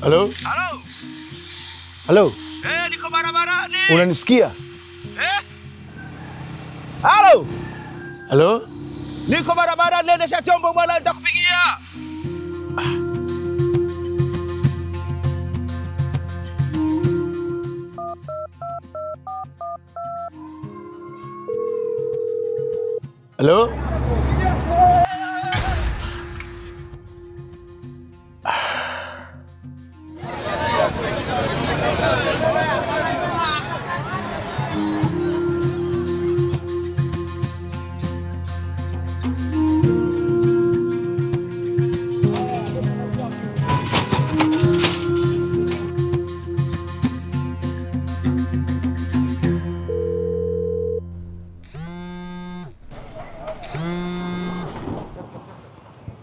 Halo? Halo? Halo? Niko barabarani. Unanisikia? Halo? Halo? Niko barabarani, nendesha chombo bwana, nitakupigia. Halo?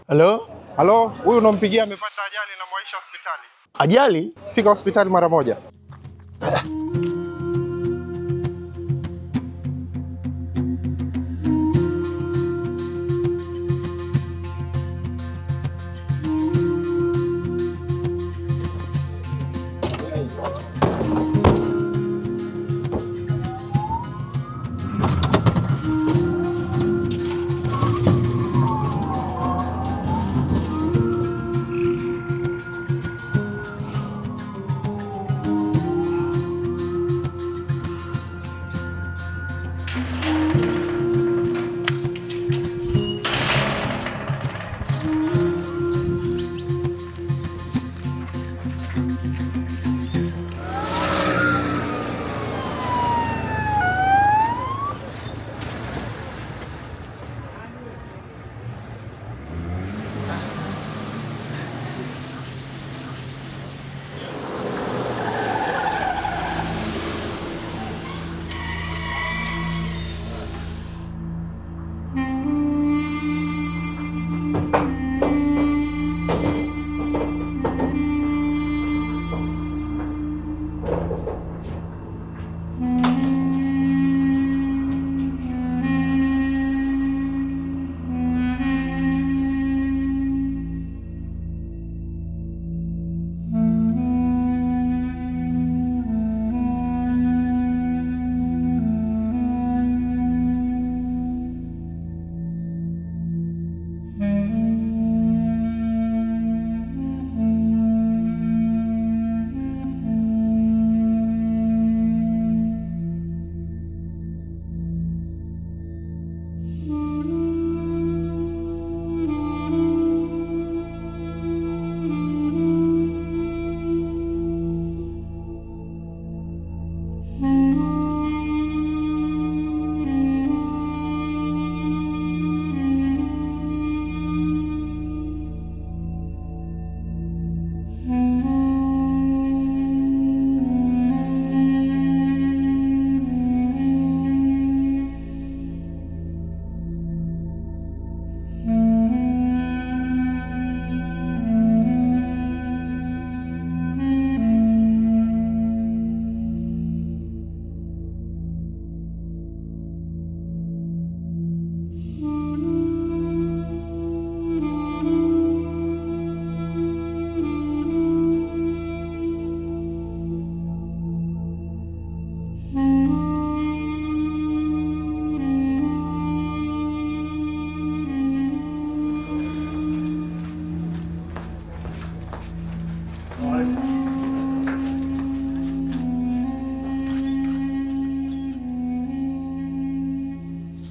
Halo? Halo, huyu unampigia amepata ajali na mwaisha hospitali. Ajali? Fika hospitali mara moja.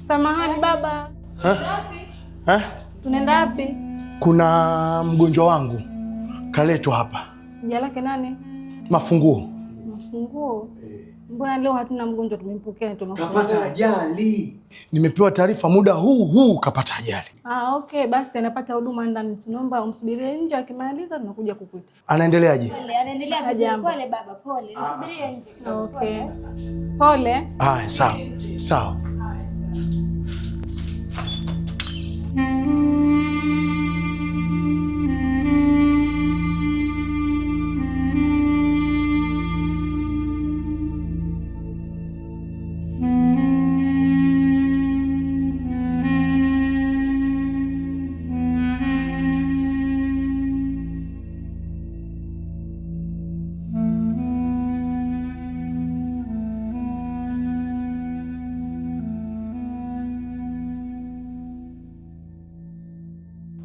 Samahani baba. Tunaenda wapi? Kuna mgonjwa wangu kaletwa hapa. Jina lake nani? Mafunguo. Mafunguo? Mbona leo hatuna mgonjwa tumempokea tu Mafunguo? Kapata ajali. Nimepewa taarifa muda huu kapata ajali. Okay, basi anapata huduma ndani. Tunaomba umsubirie nje, akimaliza tunakuja kukuita. Anaendeleaje? Anaendelea vizuri. Pole baba, pole. Msubirie nje. Okay. Pole. Sawa. Sawa.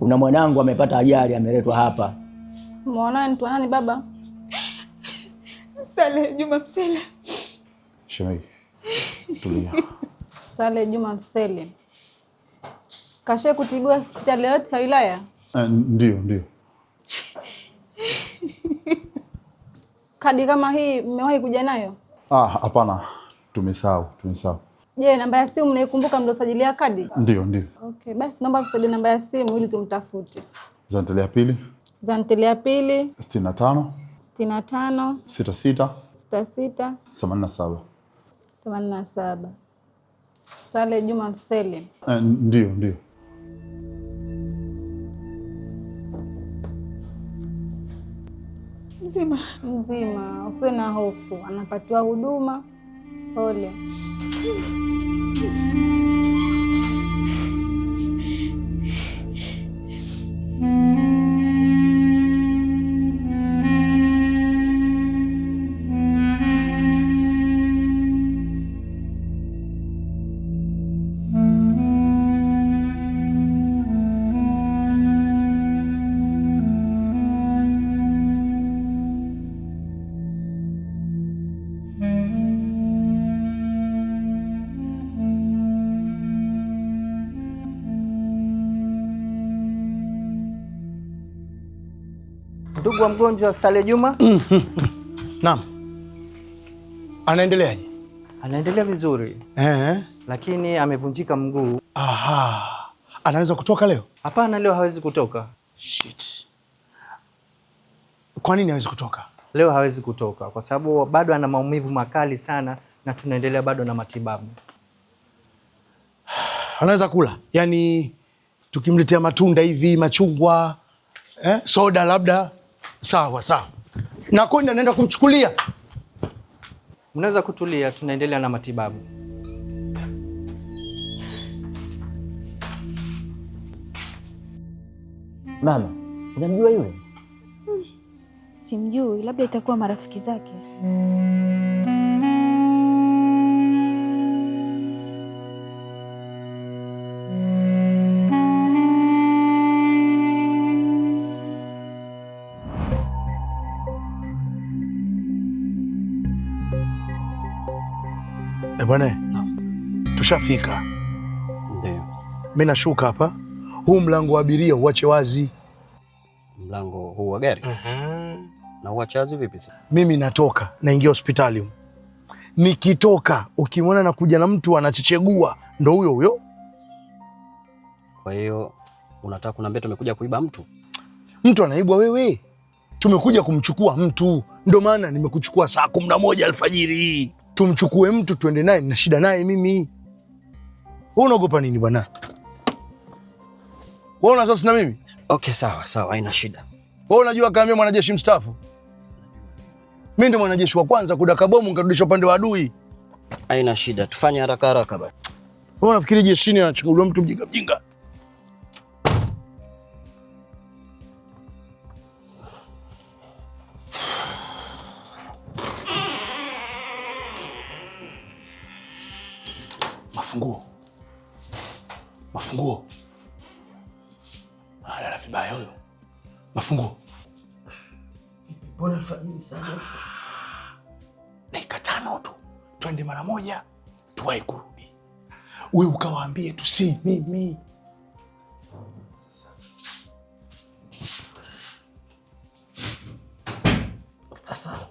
Kuna mwanangu amepata ajali, ameletwa hapa. Mwanangu tu nani baba? Saleh Juma Msele. Shemeji, tulia. Saleh Juma Msele. Kashe kutibiwa hospitali yote ya wilaya? Ndio. Kadi kama hii mmewahi kuja nayo? Hapana. Tumesahau. Je, namba ya simu mnaikumbuka mliosajilia kadi? Ndio. Okay, basi naomba tusaidie namba ya simu ili tumtafute. Zanteli ya pili. 65 66 87. Saleh Juma Msele. Ndio. Mzima, usiwe na hofu, anapatiwa huduma. Pole. Ndugu wa mgonjwa Saleh Juma? Naam. Anaendeleaje? Anaendelea vizuri. Lakini amevunjika mguu. Aha. Anaweza kutoka leo? Hapana, leo hawezi kutoka. Shit. Kwa nini hawezi kutoka? Leo hawezi kutoka kwa sababu bado ana maumivu makali sana na tunaendelea bado na matibabu. Anaweza kula? Yaani tukimletea matunda hivi, machungwa, soda labda. Sawa. Na kwenda naenda kumchukulia. Mnaweza kutulia, tunaendelea na matibabu. Mama, unamjua yule? Simjui, labda itakuwa marafiki zake. Bwana, tushafika. Ndio. Mimi nashuka hapa. Huu mlango wa abiria uache wazi. Mlango huu wa gari? Na uache wazi vipi sasa? Mimi natoka, naingia hospitali. Nikitoka, ukimwona nakuja na mtu anachichegua, ndo huyo. Kwa hiyo unataka kuniambia tumekuja kuiba mtu? Mtu anaibwa wewe? Tumekuja kumchukua mtu. Ndio maana nimekuchukua saa 11 alfajiri. Tumchukue mtu tuende naye, nina shida naye mimi. Wewe unaogopa nini bwana? Wewe una sasa na mimi? Okay, sawa, haina shida. Wewe unajua kama mimi mwanajeshi mstaafu? Mimi ndio mwanajeshi wa kwanza kudaka bomu nikarudisha upande wa adui. Haina shida, tufanye haraka basi. Wewe unafikiri jeshini anachukuliwa mtu mjinga? Mafunguo. Ala vibaya huyo. Mafunguo. Mbona alfajiri sana? Dakika 5 tu. Twende mara moja. Tuwahi kurudi. Wewe ukawaambie tu si mimi. Sasa.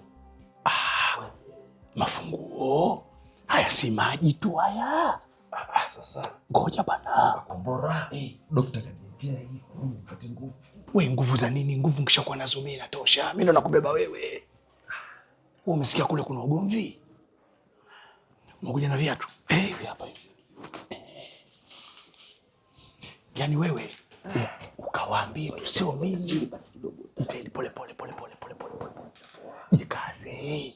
Mafunguo. Haya si maji tu haya. Sasa. Ngoja bana. Kombora. Daktari kaniambia hii upate nguvu. Wewe nguvu za nini? Nguvu nikishakuwa nazo mimi inatosha. Mimi ndo nakubeba wewe. Wewe umesikia kule kuna ugomvi? Umekuja na viatu? Hivi hapa hivi. Yaani wewe ukawaambie tu sio mimi basi kidogo. Pole. Jikaze.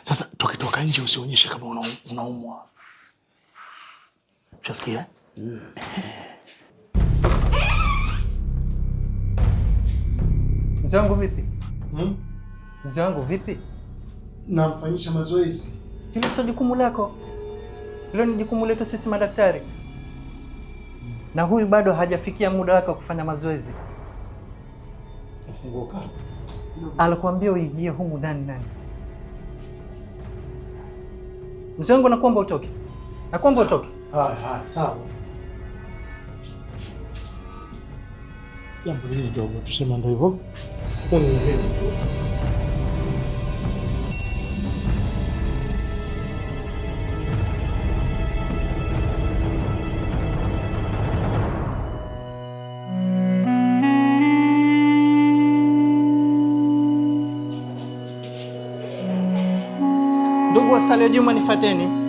Sasa tukitoka nje usionyeshe kama unaumwa. Ushasikia? Mzee wangu vipi? Mzee wangu vipi? Namfanyisha mazoezi. Hilo sio jukumu lako. Hilo ni jukumu letu sisi madaktari, na huyu bado hajafikia muda wake wa kufanya mazoezi. Nafunguka. Alikwambia uingie humu ndani nani? Mzee wangu, nakuomba utoke. Nakuomba utoke. Sawa. Jambo hili dogo tuseme ndio hivyo. Ndugu wa Saleh Juma, nifuateni.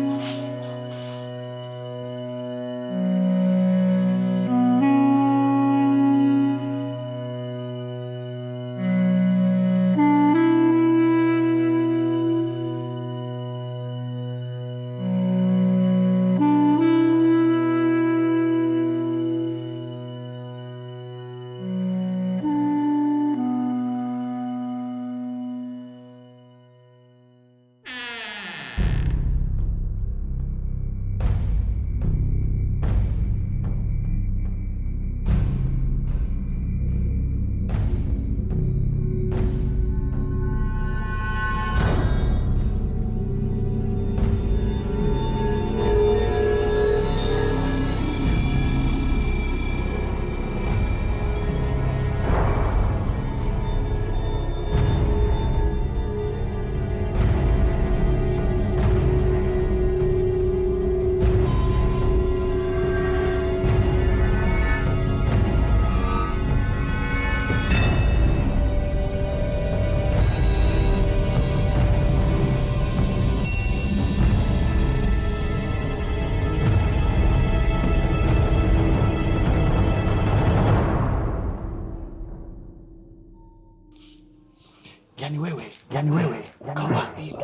Yani wewe kawapi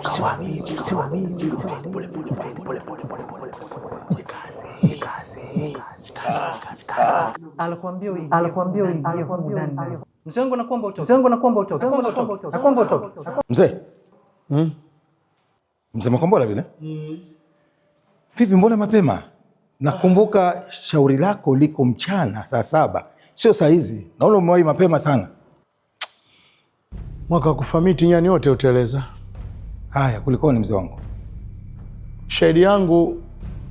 Alikwambia uingie humu ndani. Mzee wangu, nakuomba utoke. Nakuomba utoke. Mzee. Mzee Makombola vile? Vipi, mbona mapema? Nakumbuka shauri lako liko mchana saa 7. Sio saa hizi. Naona umewahi mapema sana. Mwaka wa kufamiti nyani wote uteleza. Haya, kulikoni mzee wangu? Shahidi yangu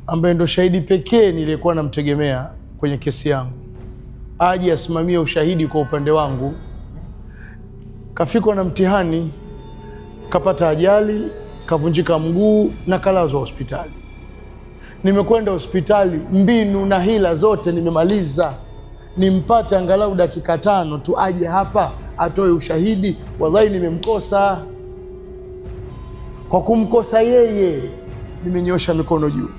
ambaye ndo shahidi pekee nilikuwa namtegemea kwenye kesi yangu aje asimamie ushahidi kwa upande wangu, kafikwa na mtihani, kapata ajali, kavunjika mguu na kalazwa hospitali. Nimekwenda hospitali, mbinu na hila zote nimemaliza, nimpate angalau dakika 5 tu aje hapa atoe ushahidi. Wallahi nimemkosa. Kwa kumkosa yeye nimenyosha mikono juu.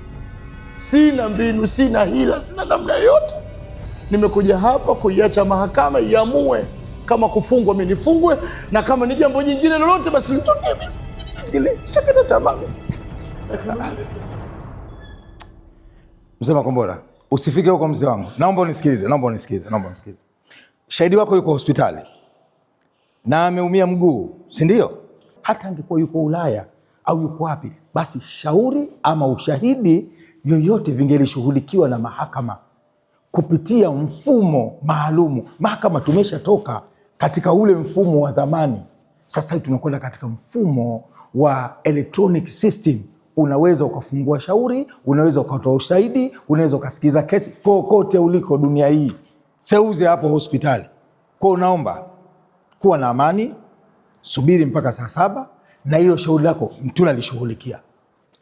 Sina mbinu, sina hila, sina namna yote. Nimekuja hapa kuiacha mahakama iamue, kama kufungwa mimi nifungwe, na kama ni jambo jingine lolote basi litokee kile. Shakata tamaa. Mzee Makombola, usifike huko mzee wangu. Naomba unisikilize. Shahidi wako yuko hospitali na ameumia mguu, si ndio? Hata angekuwa yuko Ulaya au yuko wapi, basi shauri ama ushahidi yoyote vingelishughulikiwa na mahakama kupitia mfumo maalumu. Mahakama tumeshatoka katika ule mfumo wa zamani. Sasa hivi tunakwenda katika mfumo wa electronic system. Unaweza ukafungua shauri, unaweza ukatoa ushahidi, unaweza ukasikiza kesi kokote uliko dunia hii. Seuze hapo hospitali. Kwa naomba kuwa na amani, subiri mpaka saa 7 na hilo shauri lako tunalishughulikia.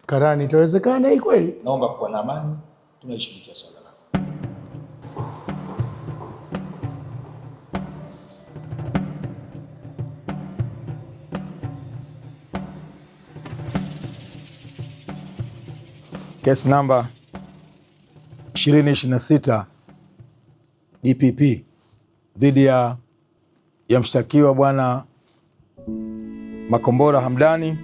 Karani, itawezekana hii kweli? Naomba kuwa na amani, tunalishughulikia swala lako. Case number 2026 DPP dhidi ya mshtakiwa bwana Makombola Hamdani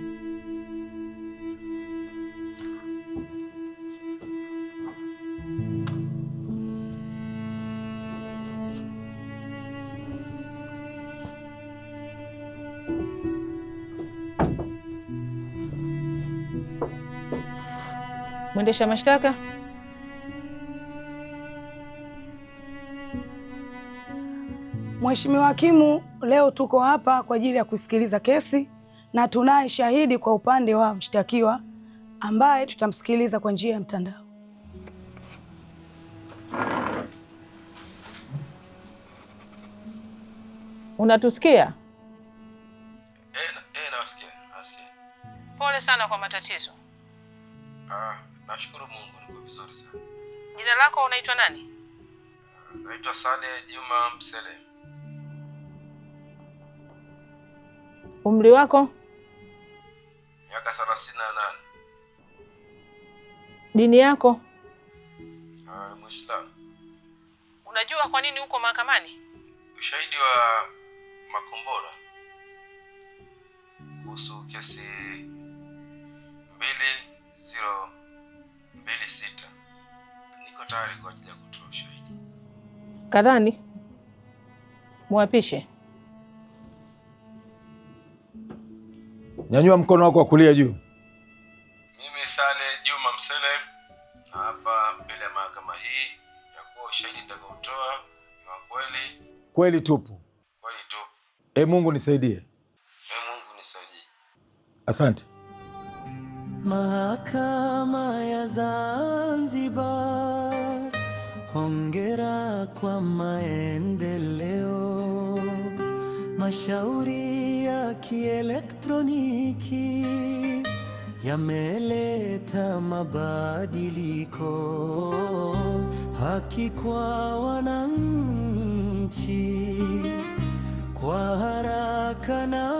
Mwendesha mashtaka. Mheshimiwa Hakimu, leo tuko hapa kwa ajili ya kusikiliza kesi na tunaye shahidi kwa upande wa mshtakiwa ambaye tutamsikiliza kwa njia ya mtandao. Unatusikia? Nawasikia. Pole sana kwa matatizo. Nashukuru Mungu niko vizuri sana. Jina lako unaitwa nani? Naitwa Saleh Juma Msele. Umri wako? Miaka 38. Dini yako? Muislamu. Unajua kwa nini uko mahakamani? Ushahidi wa Makombora kuhusu kesi 2026. Niko tayari kwa ajili ya kutoa ushahidi. Kadhani muapishe. Nyanyua mkono wako wa kulia juu. Mimi Saleh Juma Msele hapa mbele ya mahakama hii ya kuwa ushahidi nitakaotoa ni wa kweli. Kweli tupu. Kweli tupu. Mungu nisaidie. Mungu nisaidie. Asante. Mahakama ya Zanzibar, hongera kwa maendeleo. Mashauri ya kielektroniki yameleta mabadiliko. Haki kwa wananchi, kwa haraka na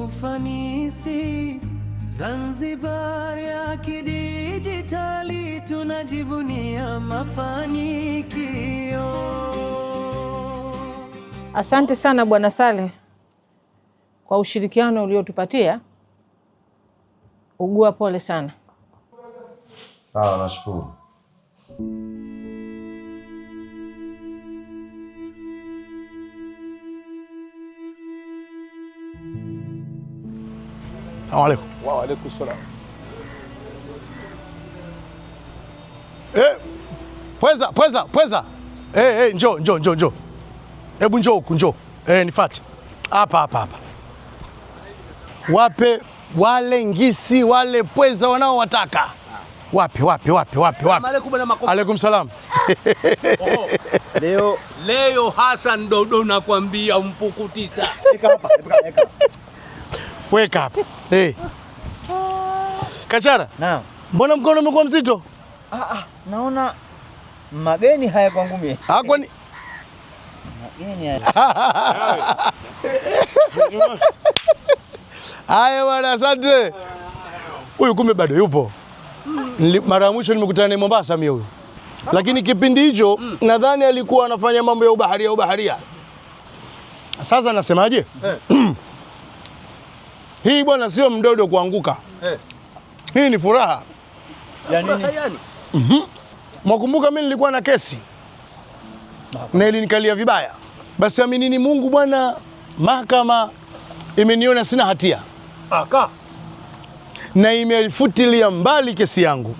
ufanisi. Zanzibar ya kidijitali, tunajivunia mafanikio. Asante sana Bwana Saleh kwa ushirikiano uliotupatia. Ugua pole sana. Sawa, nashukuru. Assalamu alaikum. Wa alaikum salam. Pweza. Njoo. Hebu njoo huku, njoo. Nifuate. Hapa. Wape wale ngisi wale pweza wanaowataka. Wape. Alaikum salam. Leo Hassan Dodo nakwambia umpukutisa. Weka hapa. Kachara. Naam. Mbona mkono umekuwa mzito? Naona mageni haya kwangu mimi. Kwani mageni haya. Haya bwana, asante. Huyu kumbe bado yupo. Mara ya mwisho nimekutana naye Mombasa mimi huyu. Lakini kipindi hicho nadhani alikuwa anafanya mambo ya ubaharia. Sasa nasemaje? Hii bwana sio mdodo kuanguka. Hii ni furaha. Ya nini? Mwakumbuka mimi nilikuwa na kesi. Na ilinikalia vibaya. Basi aminini Mungu bwana, mahakama imeniona sina hatia. Na imefutilia mbali kesi yangu.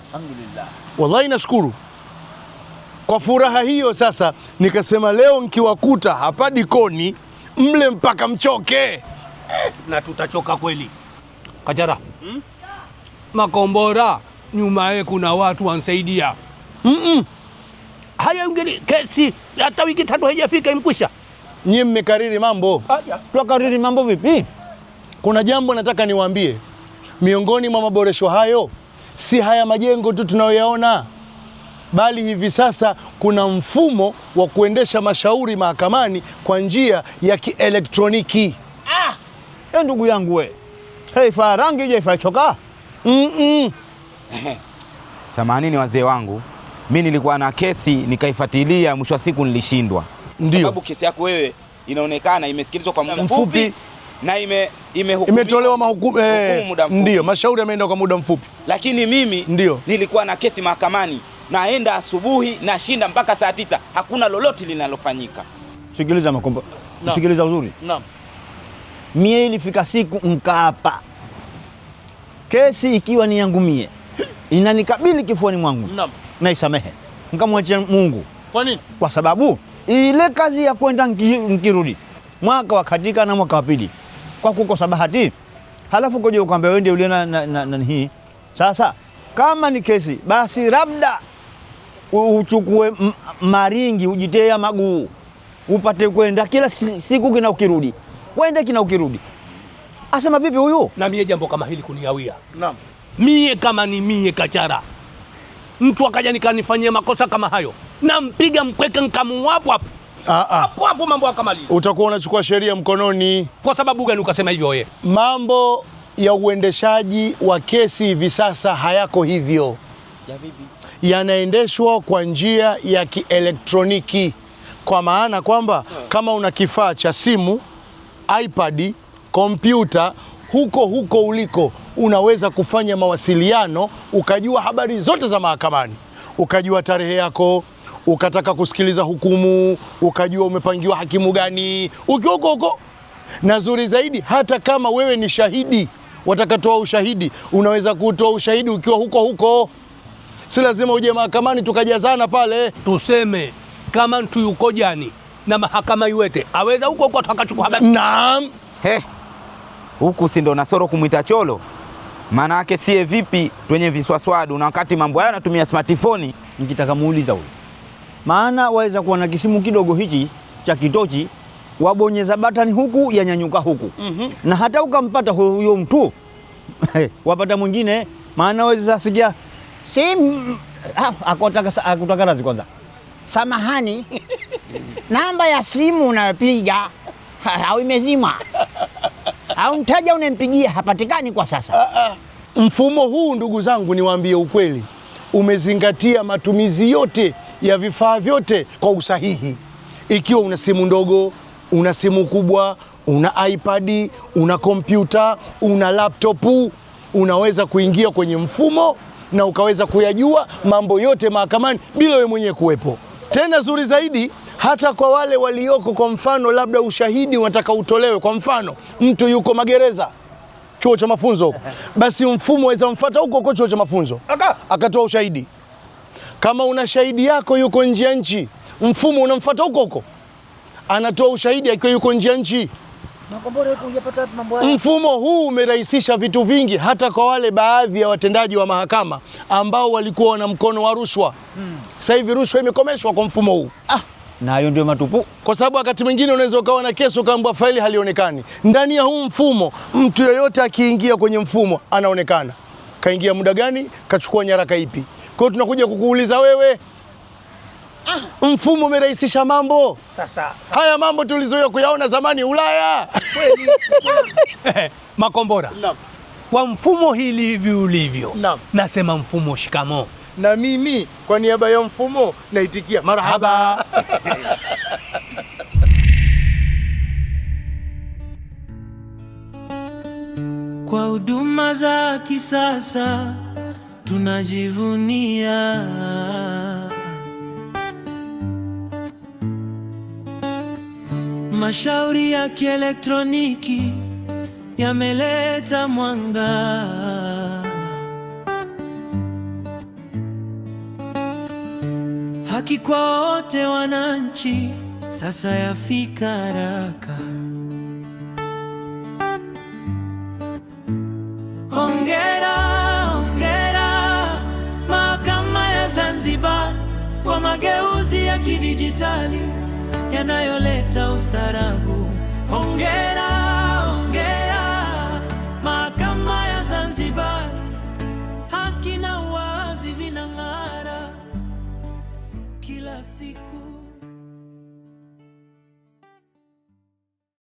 Alhamdulillah. Wallahi nashukuru. Kwa furaha hiyo sasa nikasema leo nikiwakuta hapa Dikoni mle mpaka mchoke. Na tutachoka kweli. Kajara. Makombora nyuma yake kuna watu wansaidia. Haya ngeli kesi hata wiki 3 haijafika imkwisha. Nyie mmekariri mambo. Tukariri mambo vipi? Kuna jambo nataka niwaambie. Miongoni mwa maboresho hayo si haya majengo tu tunayoyaona, bali hivi sasa kuna mfumo wa kuendesha mashauri mahakamani kwa njia ya kielektroniki. Ndugu yangu we. Ifaa rangi je ifaa choka? Samanini wazee wangu, mimi nilikuwa na kesi nikaifuatilia, mwisho wa siku nilishindwa. Ndio. Sababu kesi yako wewe inaonekana imesikilizwa kwa muda mfupi na imetolewa mahukumu ndio, mashauri yameenda kwa muda mfupi. Lakini mimi nilikuwa na kesi mahakamani, naenda asubuhi na shinda mpaka saa 9, hakuna lolote linalofanyika. Sikiliza Makombo. No. Sikiliza uzuri. Naam. Mie ilifika siku mkaapa. Kesi ikiwa ni yangu mie. inanikabili kifuani mwangu. Naam. Naisamehe. Nikamwachia Mungu. Kwa nini? Kwa sababu ile kazi ya kwenda nkirudi mwaka wa katika na mwaka wa pili kwa kukosa bahati, halafu koje ukamwambia wewe ndio ule na hii. Sasa kama ni kesi basi labda uchukue maringi ujitea maguu upate kwenda kila siku kina ukirudi. Wende kina ukirudi. Asema vipi huyu? Na mie jambo kama hili kuniawia. Naam. Mie kama ni mie Kachara, mtu akaja nikanifanyia makosa kama hayo, nampiga mkweke nkamuwapo hapo. Hapo mambo akamaliza. Utakuwa unachukua sheria mkononi. Kwa sababu gani ukasema hivyo wewe? Mambo ya uendeshaji wa kesi hivi sasa hayako hivyo. Ya vipi? Yanaendeshwa kwa njia ya kielektroniki, kwa maana kwamba kama una kifaa cha simu, iPad, kompyuta, huko uliko unaweza kufanya mawasiliano, ukajua habari zote za mahakamani, ukajua tarehe yako, ukataka kusikiliza hukumu, ukajua umepangiwa hakimu gani, ukiwa huko. Na zuri zaidi, hata kama wewe ni shahidi, watakatoa ushahidi, unaweza kutoa ushahidi ukiwa huko. Si lazima uje mahakamani tukajazana pale. Tuseme kama mtu yuko jani na mahakama iwete, aweza huko atakachukua habari. Naam. Huku si ndo Nasoro kumwita cholo? Maana yake sie vipi twenye viswaswadu na wakati mambo haya natumia smartphone. Nikitaka muuliza huyu, maana waweza kuwa na kisimu kidogo hichi cha kitochi, wabonyeza batani huku yanyanyuka huku. Na hata ukampata huyo mtu wapata mwingine, maana waweza sikia akutaka razi kwanza, samahani namba ya simu unayopiga au imezima au mteja unempigia hapatikani kwa sasa. Mfumo huu ndugu zangu, niwaambie ukweli, umezingatia matumizi yote ya vifaa vyote kwa usahihi. Ikiwa una simu ndogo, una simu kubwa, una iPad, una kompyuta, una laptop, unaweza kuingia kwenye mfumo na ukaweza kuyajua mambo yote mahakamani bila wewe mwenyewe kuwepo. Tena zuri zaidi, hata kwa wale walioko, kwa mfano labda ushahidi unataka utolewe, kwa mfano mtu yuko magereza, chuo cha mafunzo, basi mfumo waweza mfuata huko chuo cha mafunzo akatoa ushahidi. Kama una shahidi yako yuko nje ya nchi, mfumo unamfuata huko anatoa ushahidi akiwa yuko nje ya nchi. Mfumo huu umerahisisha vitu vingi, hata kwa wale baadhi ya watendaji wa mahakama ambao walikuwa na mkono wa rushwa. Sasa hivi rushwa imekomeshwa kwa mfumo huu. Na hayo ndio matupu, kwa sababu wakati mwingine unaweza ukawa na kesi ukaambiwa faili halionekani. Ndani ya huu mfumo, mtu yeyote akiingia kwenye mfumo anaonekana kaingia muda gani, kachukua nyaraka ipi. Kwa hiyo tunakuja kukuuliza wewe, mfumo umerahisisha mambo. Sasa haya mambo tulizoea kuyaona zamani Ulaya. Kweli. Makombora. Naam. Kwa mfumo hili hivi ulivyo. Naam. Nasema mfumo shikamo. Na mimi kwa niaba ya mfumo naitikia marhaba. Kwa huduma za kisasa tunajivunia, mashauri ya kielektroniki yameleta mwanga, haki kwa wote wananchi sasa yafika haraka. Hongera, hongera Mahakama ya Zanzibar kwa mageuzi ya kidijitali yanayoleta ustaarabu. Hongera, hongera Mahakama ya Zanzibar, haki na uwazi vinang'ara kila siku.